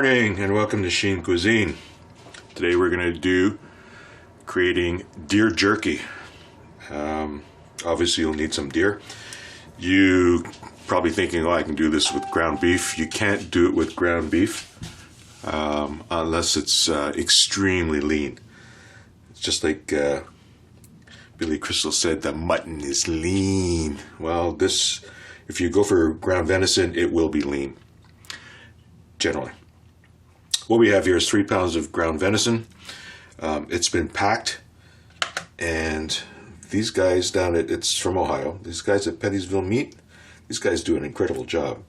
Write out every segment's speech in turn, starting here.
morning and welcome to SheinCuisine. Today we're going to do creating deer jerky. Obviously you'll need some deer. You probably thinking, oh, I can do this with ground beef. You can't do it with ground beef unless it's extremely lean. It's just like Billy Crystal said, the mutton is lean. Well, this, if you go for ground venison, it will be lean. Generally. What we have here is 3 pounds of ground venison. It's been packed, and these guys down at, it's from Ohio, these guys at Pettysville Meat, these guys do an incredible job.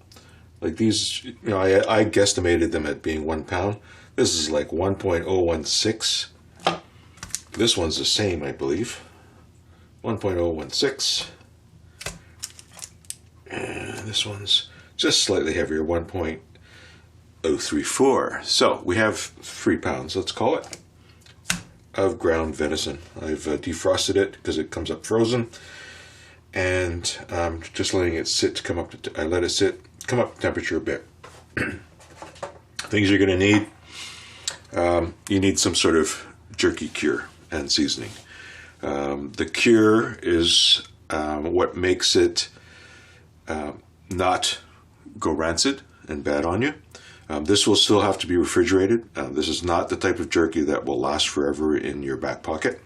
Like these, you know, I guesstimated them at being 1 pound. This is like 1.016. This one's the same, I believe. 1.016. And this one's just slightly heavier, 1.034. So we have 3 pounds, let's call it, of ground venison. I've defrosted it because it comes up frozen, and I'm just letting it sit, come up to, I let it sit, come up to temperature a bit. Things you're going to need, you need some sort of jerky cure and seasoning. The cure is what makes it not go rancid and bad on you. This will still have to be refrigerated. This is not the type of jerky that will last forever in your back pocket.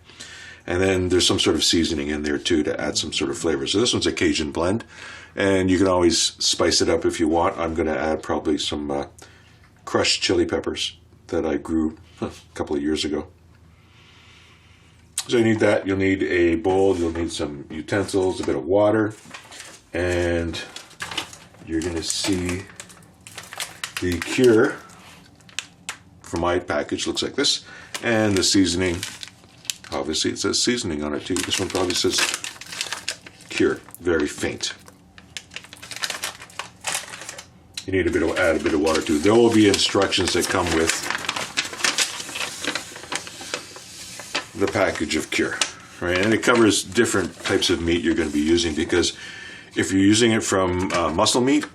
And then there's some sort of seasoning in there too to add some sort of flavor. So this one's a Cajun blend, and you can always spice it up if you want. I'm going to add probably some crushed chili peppers that I grew a couple of years ago. So you need that. You'll need a bowl. You'll need some utensils, a bit of water, and you're going to see the cure for my package looks like this, and the seasoning, obviously it says seasoning on it too. This one probably says cure, very faint. You need add a bit of water too. There will be instructions that come with the package of cure, right? And it covers different types of meat you're going to be using, because if you're using it from muscle meat,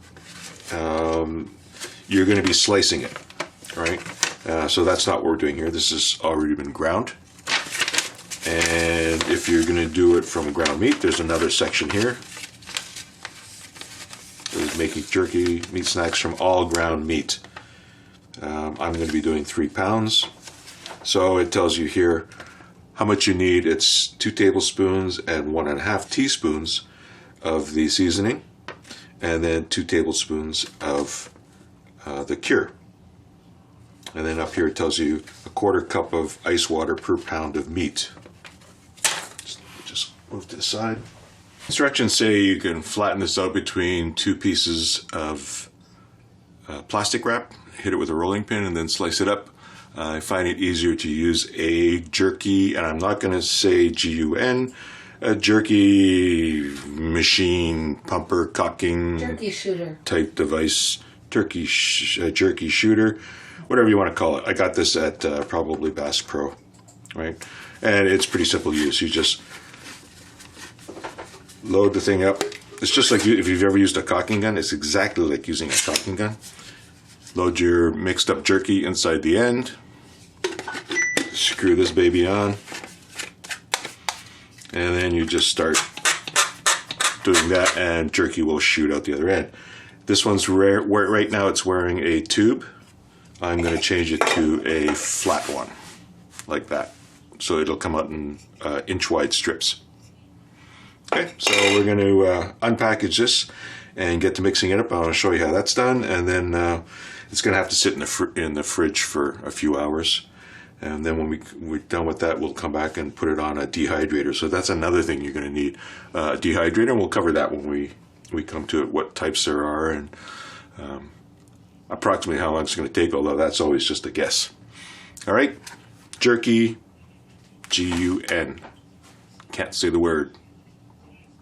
you're going to be slicing it, right? So that's not what we're doing here. This has already been ground. And if you're going to do it from ground meat, there's another section here. There's making jerky meat snacks from all ground meat. I'm going to be doing 3 pounds. So it tells you here how much you need. It's 2 tablespoons and 1.5 teaspoons of the seasoning, and then 2 tablespoons of the cure. And then up here it tells you 1/4 cup of ice water per pound of meat. Just move to the side. Instructions say you can flatten this out between 2 pieces of plastic wrap, hit it with a rolling pin, and then slice it up. I find it easier to use a jerky, and I'm not going to say GUN, a jerky machine, pumper, cocking, jerky shooter type device, jerky shooter, whatever you want to call it. I got this at probably Bass Pro, right? And it's pretty simple use. You just load the thing up. It's just like if you've ever used a cocking gun. It's exactly like using a cocking gun. Load your mixed up jerky inside the end. Screw this baby on. And then you just start doing that, and jerky will shoot out the other end. This one's rare. Right now it's wearing a tube. I'm going to change it to a flat one, like that. So it'll come out in inch-wide strips. Okay, so we're going to unpackage this and get to mixing it up. I want to show you how that's done, and then it's going to have to sit in the fridge for a few hours. And then when we're done with that, we'll come back and put it on a dehydrator. So that's another thing you're going to need, a dehydrator, and we'll cover that when we come to it, what types there are, and approximately how long it's going to take, although that's always just a guess. All right, jerky, GUN. Can't say the word.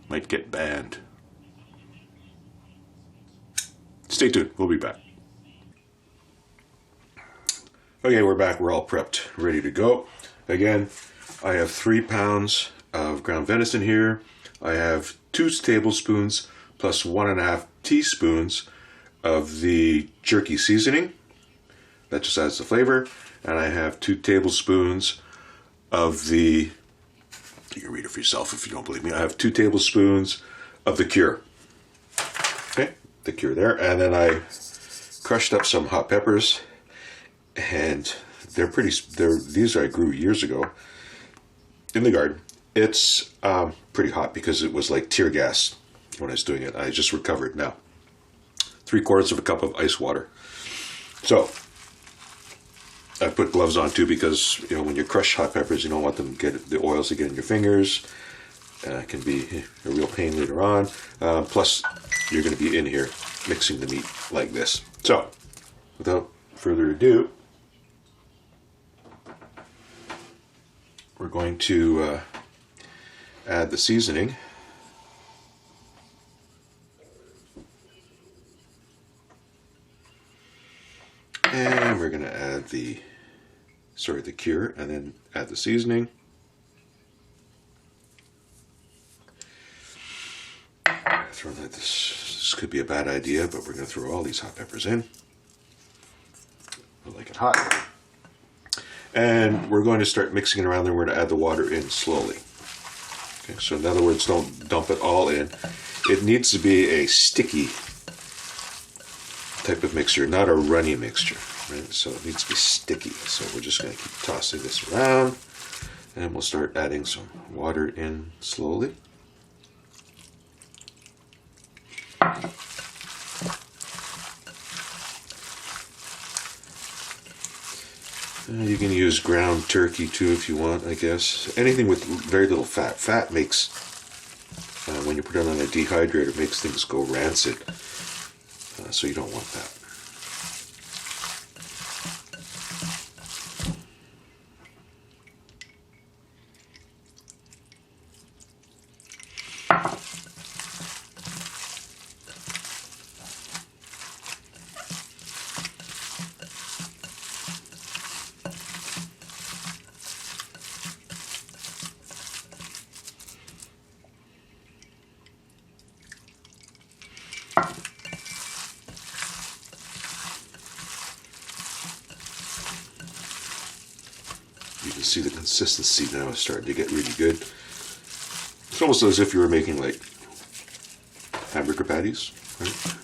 Might get banned. Stay tuned, we'll be back. Okay, we're back. We're all prepped, ready to go. Again, I have 3 pounds of ground venison here. I have 2 tablespoons plus 1.5 teaspoons of the jerky seasoning. That just adds the flavor. And I have 2 tablespoons of the, you can read it for yourself if you don't believe me. I have 2 tablespoons of the cure. Okay, the cure there. And then I crushed up some hot peppers, and these I grew years ago in the garden. It's pretty hot because it was like tear gas when I was doing it. I just recovered now. 3/4 of a cup of ice water. So I put gloves on too, because when you crush hot peppers, you don't want them the oils to get in your fingers. It can be a real pain later on. Plus, you're going to be in here mixing the meat like this. So, without further ado, we're going to add the seasoning. And we're going to add the cure, and then add the seasoning. This could be a bad idea, but we're going to throw all these hot peppers in. I like it hot. And we're going to start mixing it around, then we're going to add the water in slowly. Okay, so in other words, don't dump it all in. It needs to be a sticky type of mixture, not a runny mixture. Right? So it needs to be sticky. So we're just going to keep tossing this around, and we'll start adding some water in slowly. You can use ground turkey too if you want, I guess. Anything with very little fat. Fat makes, when you put it on a dehydrator, makes things go rancid. So you don't want that. You can see the consistency now is starting to get really good. It's almost as if you were making like hamburger patties, right?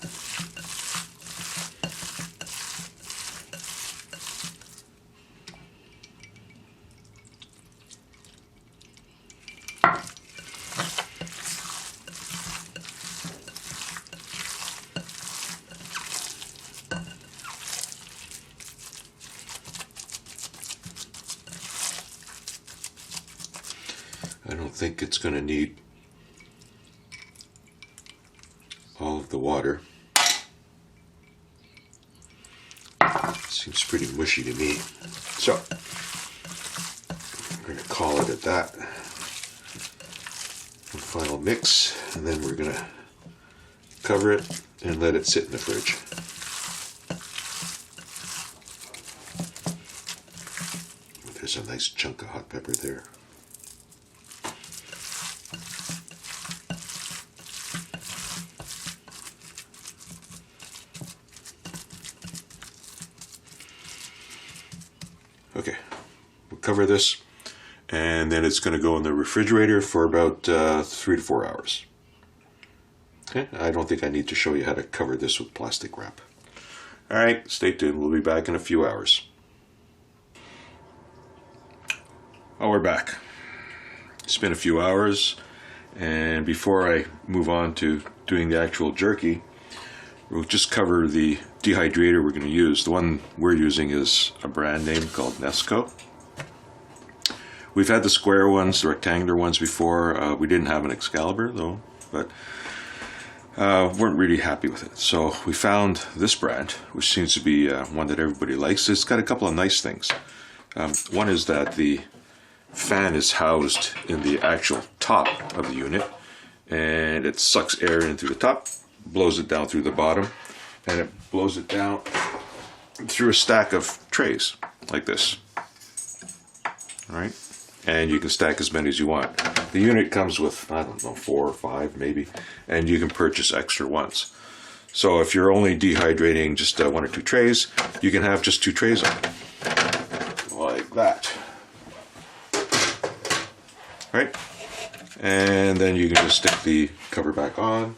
I don't think it's going to need all of the water. Seems pretty mushy to me. So, we're going to call it at that. One final mix, and then we're going to cover it and let it sit in the fridge. There's a nice chunk of hot pepper there. Okay, we'll cover this, and then it's going to go in the refrigerator for about 3 to 4 hours. Okay, I don't think I need to show you how to cover this with plastic wrap. Alright, stay tuned. We'll be back in a few hours. Oh, we're back. It's been a few hours, and before I move on to doing the actual jerky, we'll just cover the dehydrator we're going to use. The one we're using is a brand name called Nesco. We've had the square ones, the rectangular ones before. We didn't have an Excalibur though, but weren't really happy with it. So we found this brand, which seems to be one that everybody likes. It's got a couple of nice things. One is that the fan is housed in the actual top of the unit, and it sucks air in through the top, blows it down through the bottom, and it blows it down through a stack of trays like this. All right, and you can stack as many as you want. The unit comes with, I don't know, 4 or 5 maybe, and you can purchase extra ones. So if you're only dehydrating just 1 or 2 trays, you can have just 2 trays on, like that. Right? And then you can just stick the cover back on.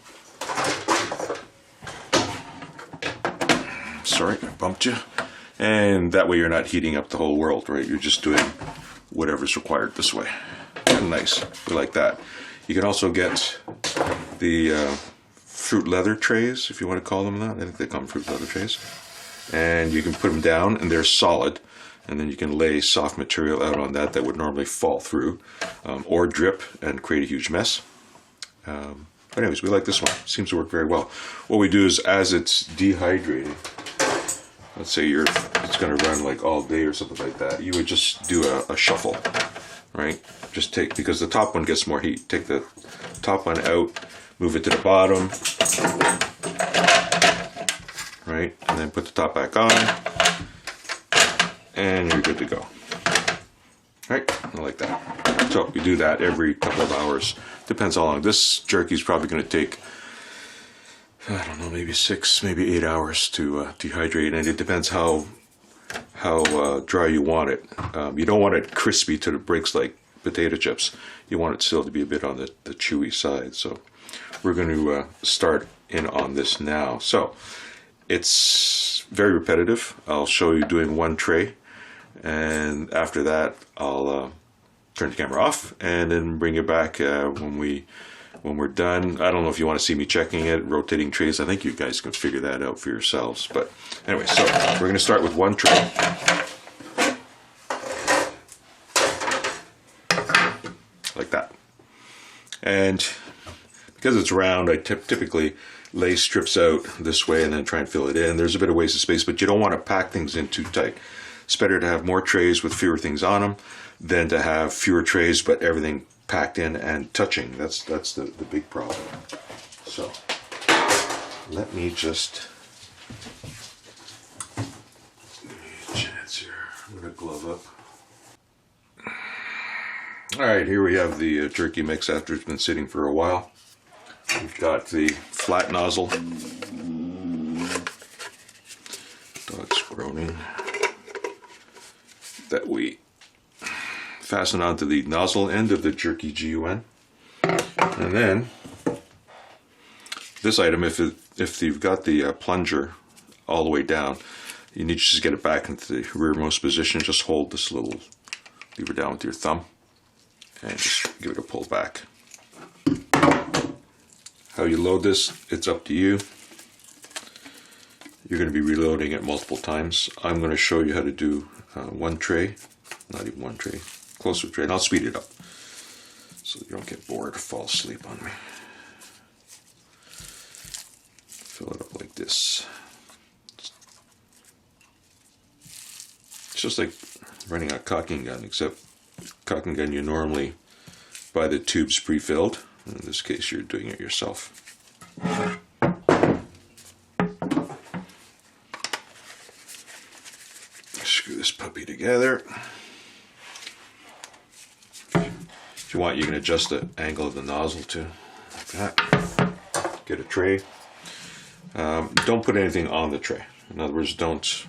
Sorry, I bumped you. And that way you're not heating up the whole world, right? You're just doing whatever's required this way. And nice, we like that. You can also get the fruit leather trays, if you want to call them that. I think they call them fruit leather trays. And you can put them down and they're solid. And then you can lay soft material out on that would normally fall through or drip and create a huge mess. But anyways, we like this one. It seems to work very well. What we do is as it's dehydrating, let's say it's going to run like all day or something like that, you would just do a shuffle, right? Just take, because the top one gets more heat, take the top one out, move it to the bottom, right? And then put the top back on, and you're good to go. Right? I like that. So we do that every couple of hours. Depends how long. This jerky is probably going to take, I don't know, maybe 6, maybe 8 hours to dehydrate, and it depends how dry you want it. You don't want it crispy to the breaks like potato chips. You want it still to be a bit on the chewy side. So we're going to start in on this now. So it's very repetitive. I'll show you doing 1 tray, and after that I'll turn the camera off and then bring it back when we're done. I don't know if you want to see me checking it, rotating trays. I think you guys can figure that out for yourselves. But anyway, so we're going to start with 1 tray. Like that. And because it's round, I typically lay strips out this way and then try and fill it in. There's a bit of waste of space, but you don't want to pack things in too tight. It's better to have more trays with fewer things on them than to have fewer trays but everything packed in and touching. That's the big problem. So let me just chance here. I'm gonna glove up. All right, here we have the jerky mix after it's been sitting for a while. We've got the flat nozzle. Dog's groaning. That we fasten onto the nozzle end of the Jerky GUN. And then this item, if you've got the plunger all the way down, you need to just get it back into the rearmost position. Just hold this little lever down with your thumb and just give it a pull back. How you load this, it's up to you. You're going to be reloading it multiple times. I'm going to show you how to do 1 tray, not even 1 tray, closer tray, and I'll speed it up so you don't get bored or fall asleep on me. Fill it up like this. It's just like running a caulking gun, except caulking gun you normally buy the tubes pre-filled. In this case, you're doing it yourself. Screw this puppy together. If you want, you can adjust the angle of the nozzle too, like that. Get a tray. Don't put anything on the tray. In other words, don't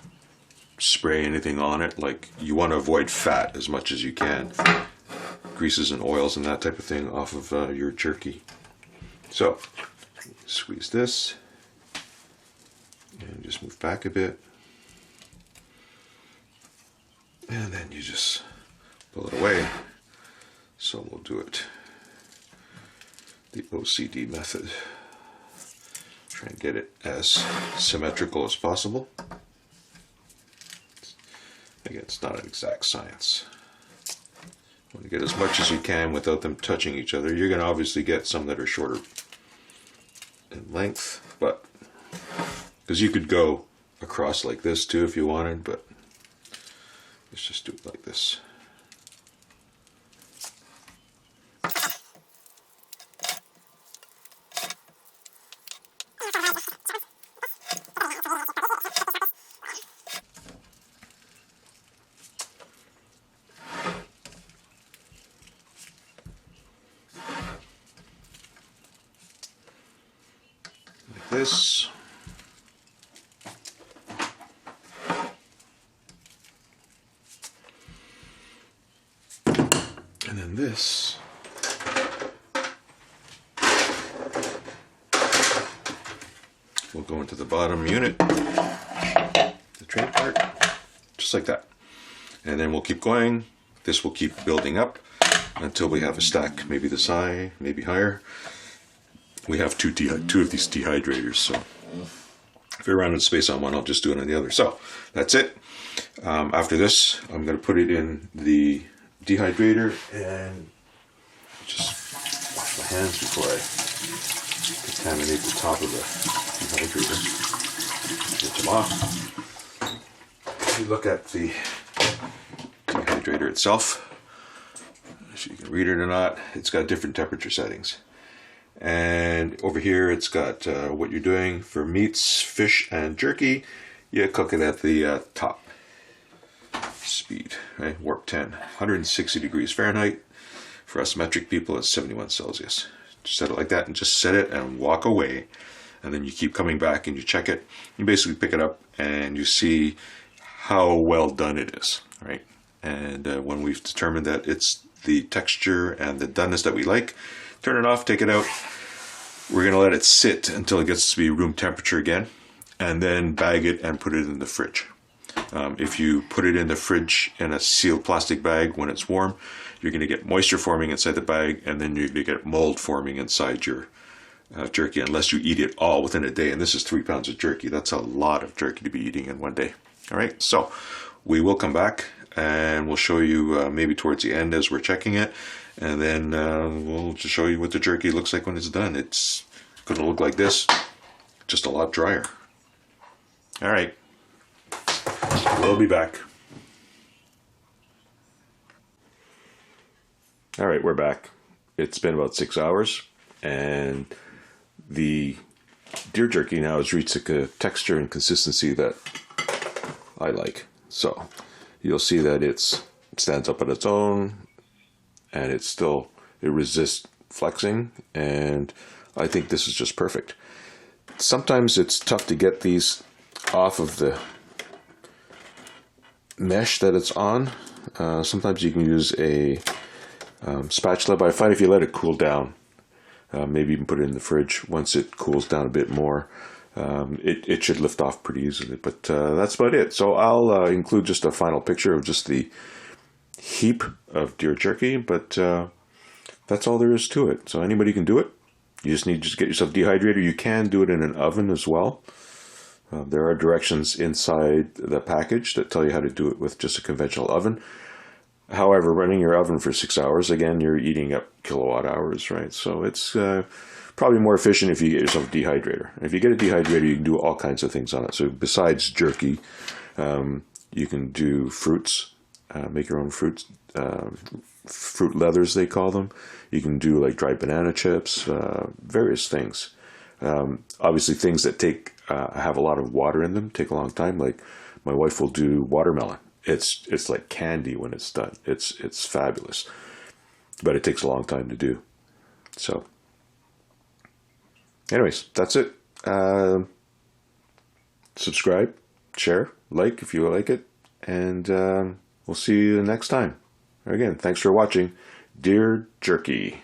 spray anything on it. Like, you want to avoid fat as much as you can. Greases and oils and that type of thing off of your jerky. So, squeeze this and just move back a bit. And then you just pull it away. So we'll do it the OCD method. Try and get it as symmetrical as possible. Again, it's not an exact science. You want to get as much as you can without them touching each other. You're going to obviously get some that are shorter in length, but because you could go across like this too if you wanted, but let's just do it like this. This. And this will go into the bottom unit, the tray part, just like that. And then we'll keep going. This will keep building up until we have a stack, maybe this high, maybe higher. We have two of these dehydrators, so if I run out of space on one, I'll just do it on the other. So that's it. After this, I'm going to put it in the dehydrator and just wash my hands before I contaminate the top of the dehydrator. Get them off. If you look at the dehydrator itself, if you can read it or not, it's got different temperature settings. And over here it's got what you're doing for meats, fish, and jerky. You cook it at the top speed, right? Warp 10, 160 degrees Fahrenheit. For us metric people, it's 71 Celsius. Just set it like that and just set it and walk away. And then you keep coming back and you check it. You basically pick it up and you see how well done it is, right? And when we've determined that it's the texture and the doneness that we like, turn it off, take it out. We're going to let it sit until it gets to be room temperature again, and then bag it and put it in the fridge. If you put it in the fridge in a sealed plastic bag when it's warm, you're going to get moisture forming inside the bag, and then you're going to get mold forming inside your jerky unless you eat it all within a day. And this is 3 pounds of jerky. That's a lot of jerky to be eating in one day. All right, so we will come back and we'll show you maybe towards the end as we're checking it, and then we'll just show you what the jerky looks like when it's done. It's going to look like this, just a lot drier. All right, we'll be back. All right, we're back. It's been about 6 hours, and the deer jerky now has reached a texture and consistency that I like. So you'll see that it stands up on its own, and it resists flexing, and I think this is just perfect. Sometimes it's tough to get these off of the mesh that it's on. Sometimes you can use a spatula, but I find if you let it cool down, maybe even put it in the fridge, once it cools down a bit more, it should lift off pretty easily. But that's about it. So I'll include just a final picture of just the heap of deer jerky, but that's all there is to it. So anybody can do it. You just need to get yourself a dehydrator. You can do it in an oven as well. There are directions inside the package that tell you how to do it with just a conventional oven. However, running your oven for 6 hours, again, you're eating up kilowatt hours, right? So it's probably more efficient if you get yourself a dehydrator. And if you get a dehydrator, you can do all kinds of things on it. So besides jerky, you can do fruits, make your own fruits, fruit leathers they call them. You can do like dried banana chips, various things. Obviously things that have a lot of water in them take a long time. Like my wife will do watermelon. It's like candy when it's done. It's fabulous, but it takes a long time to do. So anyways, that's it. Subscribe, share, like if you like it, and we'll see you next time. Again, thanks for watching Deer Jerky.